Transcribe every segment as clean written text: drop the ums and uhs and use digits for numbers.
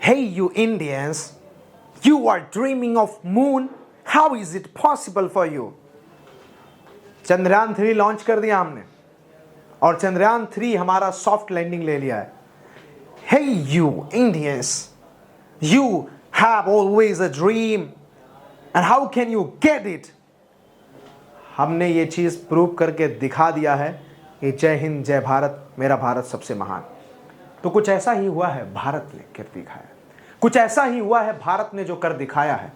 Hey you Indians, you are dreaming of moon? How is it possible for you? Chandrayaan 3 launch कर दिया हमने और चंद्रयान 3 हमारा सॉफ्ट लैंडिंग ले लिया है. Hey you Indians, you have always a dream and how can you get it? हमने ये चीज प्रूव करके दिखा दिया है कि जय हिंद जय भारत, मेरा भारत सबसे महान. तो कुछ ऐसा ही हुआ है, भारत ने कर दिखाया. कुछ ऐसा ही हुआ है, भारत ने जो कर दिखाया है.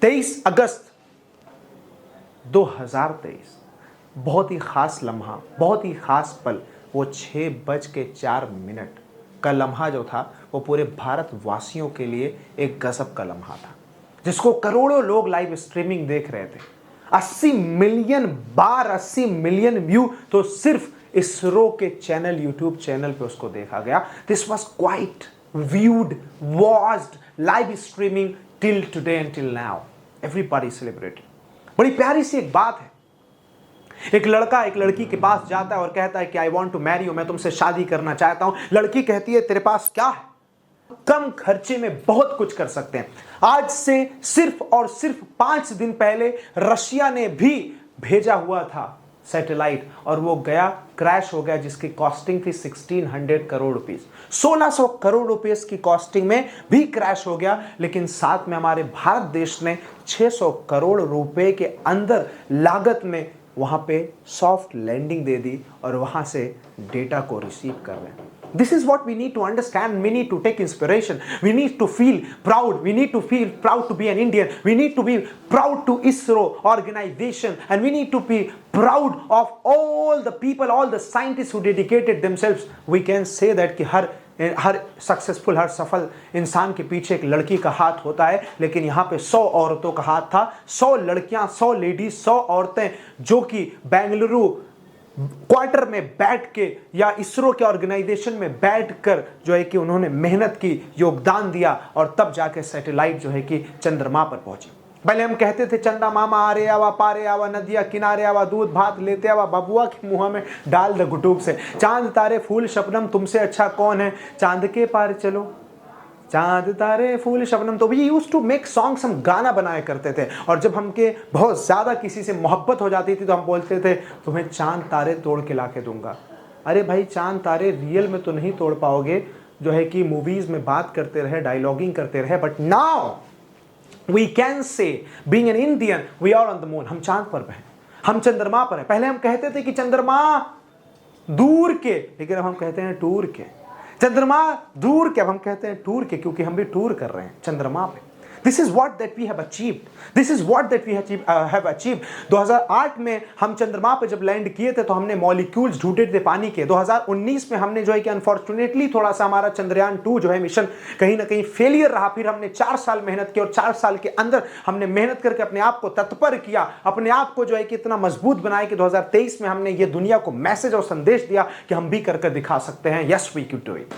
23 अगस्त 2023 बहुत ही खास लम्हा, बहुत ही खास पल. वो 6:04 का लम्हा जो था वो पूरे भारतवासियों के लिए एक गजब का लम्हा था, जिसको करोड़ों लोग लाइव स्ट्रीमिंग देख रहे थे. 80 मिलियन बार, 80 मिलियन व्यू तो सिर्फ इसरो के चैनल, यूट्यूब चैनल पे उसको देखा गया. This was quite viewed, watched, live streaming till today until now. Everybody celebrated. बड़ी प्यारी सी एक बात है. एक लड़का एक लड़की के पास जाता है और कहता है कि I want to marry you, मैं तुमसे शादी करना चाहता हूं. लड़की कहती है तेरे पास क्या है? कम खर्चे में बहुत कुछ कर सकते हैं. आज से सिर्फ और सिर्फ 5 दिन पहले रशिया ने भी भेजा हुआ था सैटेलाइट और वो गया, क्रैश हो गया, जिसकी कॉस्टिंग थी 1600 करोड़ रुपीस. 1600 करोड़ रुपीस की कॉस्टिंग में भी क्रैश हो गया. लेकिन साथ में हमारे भारत देश ने 600 करोड़ रुपए के अंदर लागत में वहां पे सॉफ्ट लैंडिंग दे दी और वहां से डेटा को रिसीव कर रहे हैं. This is what we need to understand. We need to take inspiration. We need to feel proud. We need to feel proud to be an Indian. We need to be proud to ISRO organization, and we need to be proud of all the people, all the scientists who dedicated themselves. We can say that कि हर successful, हर सफल इंसान के पीछे एक लड़की का हाथ होता है. लेकिन यहाँ पे 100 औरतों का हाथ था. 100 लड़कियां, 100 लेडीज, 100 औरतें जो कि बेंगलुरु क्वार्टर में बैठ के या इसरो के ऑर्गेनाइजेशन में बैठकर जो है कि उन्होंने मेहनत की, योगदान दिया और तब जाके सैटेलाइट जो है कि चंद्रमा पर पहुंची. पहले हम कहते थे चंदा मामा आ रे आवा, पारे आवा, नदिया किनारे आवा, दूध भात लेते आवा, बबुआ के मुंह में डाल द गुटूब से. चांद तारे फूल शबनम तुमसे अच्छा कौन है, चांद के पार चलो, चांद तारे फूल शबनम. तो we used to make songs, हम गाना बनाया करते थे. और जब हमके बहुत ज़्यादा किसी से मोहब्बत हो जाती थी तो हम बोलते थे तुम्हें चांद तारे तोड़ के ला के दूंगा. अरे भाई, चांद तारे रियल में तो नहीं तोड़ पाओगे, जो है कि मूवीज़ में बात करते रहे, डायलॉगिंग करते रहे. But now we can say being an Indian we are on the moon. हम चांद पर हैं, हम चंद्रमा पर हैं. पहले हम कहते थे कि चंद्रमा दूर के, लेकिन अब हम कहते हैं टूर के. चंद्रमा दूर के, अब हम कहते हैं टूर के, क्योंकि हम भी टूर कर रहे हैं चंद्रमा पे. This is what that we have achieved. This is what that we have achieved. 2008 में हम चंद्रमा पे जब लैंड किए थे तो हमने मॉलिक्यूल्स ढूंढे थे पानी के. 2019 में हमने जो है कि अनफॉर्चुनेटली थोड़ा सा हमारा चंद्रयान 2 जो है मिशन कहीं ना कहीं फेलियर रहा. फिर हमने 4 साल मेहनत की और 4 साल के अंदर हमने मेहनत करके अपने आप को तत्पर किया, अपने आप को जो है कि इतना मजबूत बनाया कि 2023 में हमने ये दुनिया को मैसेज और संदेश दिया कि हम भी करके दिखा सकते हैं. Yes we can do it.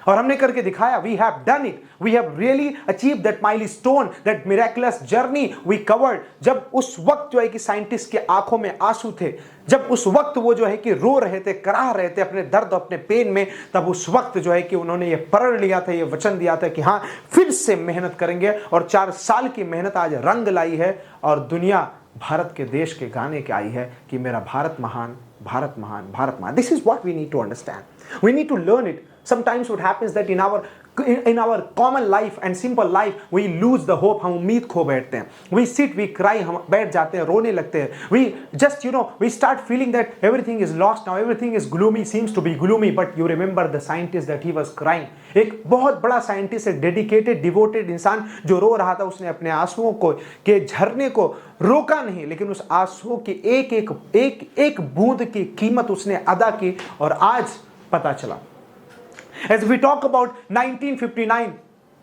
और हमने करके दिखाया. We have done it. We have really achieve that milestone, that miraculous journey we covered. जब उस वक्त जो है कि साइंटिस्ट के आंखों में आंसू थे, जब उस वक्त वो जो है कि रो रहे थे, कराह रहे थे अपने दर्द, अपने पेन में, तब उस वक्त जो है कि उन्होंने ये प्रण लिया था, ये वचन दिया था कि हाँ फिर से मेहनत करेंगे. और 4 साल की मेहनत आज रंग लाई है और दुनिया भारत के देश के गाने के आई है कि मेरा भारत महान, भारत महान, भारत महान. This is what we need to understand. We need to learn it. Sometimes what happens that in our common life and simple life we lose the hope. हम उम्मीद खो बैठते हैं. We sit, we cry, हम बैठ जाते हैं, रोने लगते हैं. We just we start feeling that everything is lost now, everything is gloomy, seems to be gloomy. But you remember the scientist that he was crying. एक बहुत बड़ा साइंटिस्ट, एक डेडिकेटेड, डिवोटेड इंसान जो रो रहा था, उसने अपने आंसुओं को के झरने को रोका नहीं, लेकिन उस आंसुओं की एक बूंद की कीमत उसने अदा की. और आज पता चला. As we talk about 1959,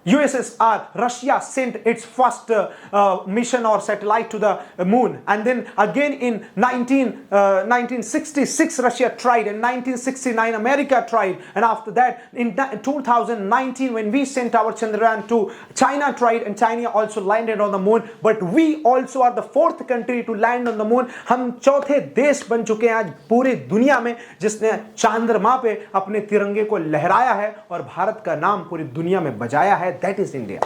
USSR, Russia sent its first mission or satellite to the moon. And then again in 1966, Russia tried. In 1969, America tried. And after that, in 2019, when we sent our Chandrayaan 2, China tried and China also landed on the moon. But we also are the 4th country to land on the moon. हम चौथे देश बन चुके हैं आज पूरी दुनिया में जिसने चंद्रमा पे अपने तिरंगे को लहराया है और भारत का नाम पूरी दुनिया में बजाया है. है, दैट इज इंडिया।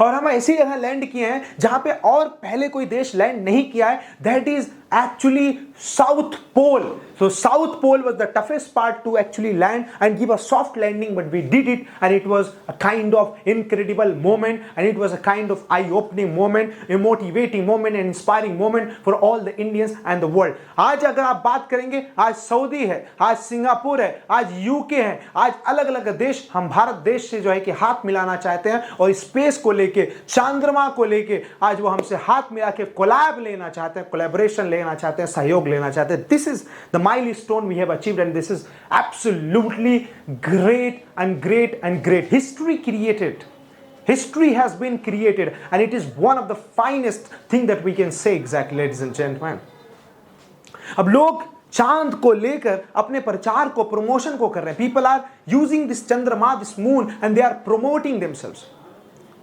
और हम ऐसी जगह लैंड किए हैं जहां पे और पहले कोई देश लैंड नहीं किया है, that is actually South Pole. So South Pole was the toughest part to actually land and give a soft landing, but we did it, and it was a kind of incredible moment, and it was a kind of eye-opening moment, a motivating moment, an inspiring moment for all the Indians and the world. आज अगर आप बात करेंगे, आज Saudi है, आज Singapore है, आज यूके है, आज अलग अलग देश हम भारत देश से जो है कि हाथ मिलाना चाहते हैं और स्पेस को लेके, चंद्रमा को लेके आज वो हमसे हाथ मिला के कोलैब लेना चाहते हैं, कोलैबोरेशन लेना चाहते हैं, सहयोग लेना चाहते हैं। This is the milestone we have achieved, and this is absolutely great and great and great. History created, history has been created, and it is one of the finest thing that we can say, exactly, ladies and gentlemen. अब लोग चांद को लेकर अपने प्रचार को, promotion को कर रहे हैं। पीपल आर यूजिंग दिस चंद्रमा, this moon, and they are promoting themselves.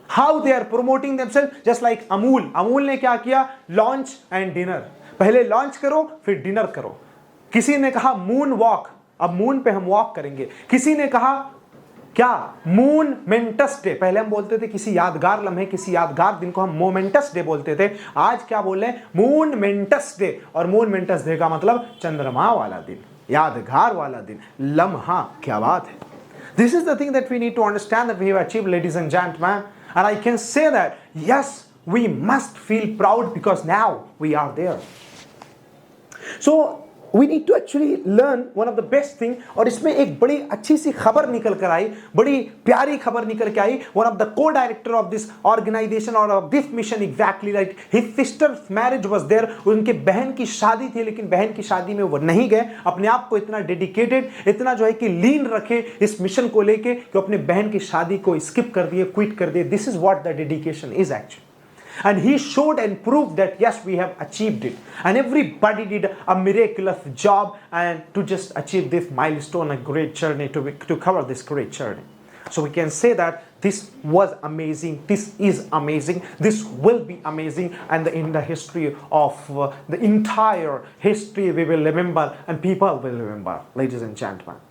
How they are promoting themselves? Just like Amul ने क्या किया? Launch and dinner. पहले लॉन्च करो फिर डिनर करो। किसी ने कहा मून वॉक, अब मून पे हम वॉक करेंगे। किसी ने कहा क्या? मून मेंटस डे। पहले हम बोलते थे किसी यादगार लम्हे, किसी यादगार दिन को हम मोमेंटस डे बोलते थे। आज क्या बोल रहे हैं? मून मेंटस डे। और मून मेंटस डे का मतलब चंद्रमा वाला दिन, यादगार वाला दिन, लम्हा। क्या बात है! This is the thing that we need to understand, that we have achieved, ladies and gentlemen. And I can say that, yes, we must feel proud because now we are there. So we need to actually learn one of the best thing. और इसमें एक बड़ी अच्छी सी खबर निकल कर आई, बड़ी प्यारी खबर निकल के आई। One of the co-director of this organization or of this mission, exactly like his sister's marriage was there. उनके बहन की शादी थी, लेकिन बहन की शादी में वो नहीं गए। अपने आप को इतना डेडिकेटेड, इतना जो है कि लीन रखे इस मिशन को लेके कि अपने बहन की शादी को स्किप कर दिए, क्विट कर दिए। This is what the dedication is actually. And he showed and proved that yes, we have achieved it, and everybody did a miraculous job and to just achieve this milestone, a great journey, to cover this great journey. So we can say that this was amazing, this is amazing, this will be amazing, and in the history of the entire history we will remember, and people will remember, ladies and gentlemen.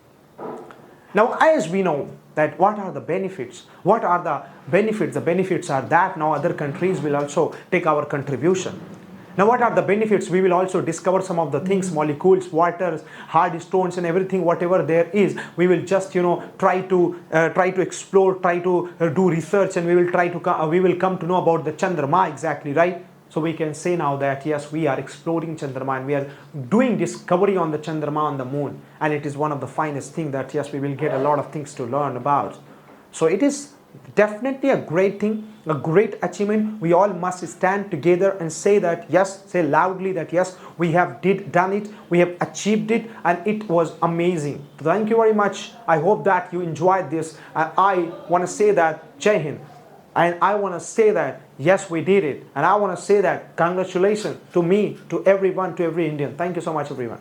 Now, as we know that what are the benefits? What are the benefits? The benefits are that now other countries will also take our contribution. Now, what are the benefits? We will also discover some of the things, molecules, waters, hard stones, and everything, whatever there is. We will just, try to explore, try to do research, and we will come to know about the Chandrama, exactly, right? So we can say now that yes, we are exploring Chandrama, and we are doing discovery on the Chandrama, on the moon, and it is one of the finest thing that yes, we will get a lot of things to learn about. So it is definitely a great thing, a great achievement. We all must stand together and say that yes, say loudly that yes, we have done it, we have achieved it, and it was amazing. Thank you very much. I hope that you enjoyed this. I want to say that Jai Hind. And I want to say that, yes, we did it. And I want to say that, congratulations to me, to everyone, to every Indian. Thank you so much, everyone.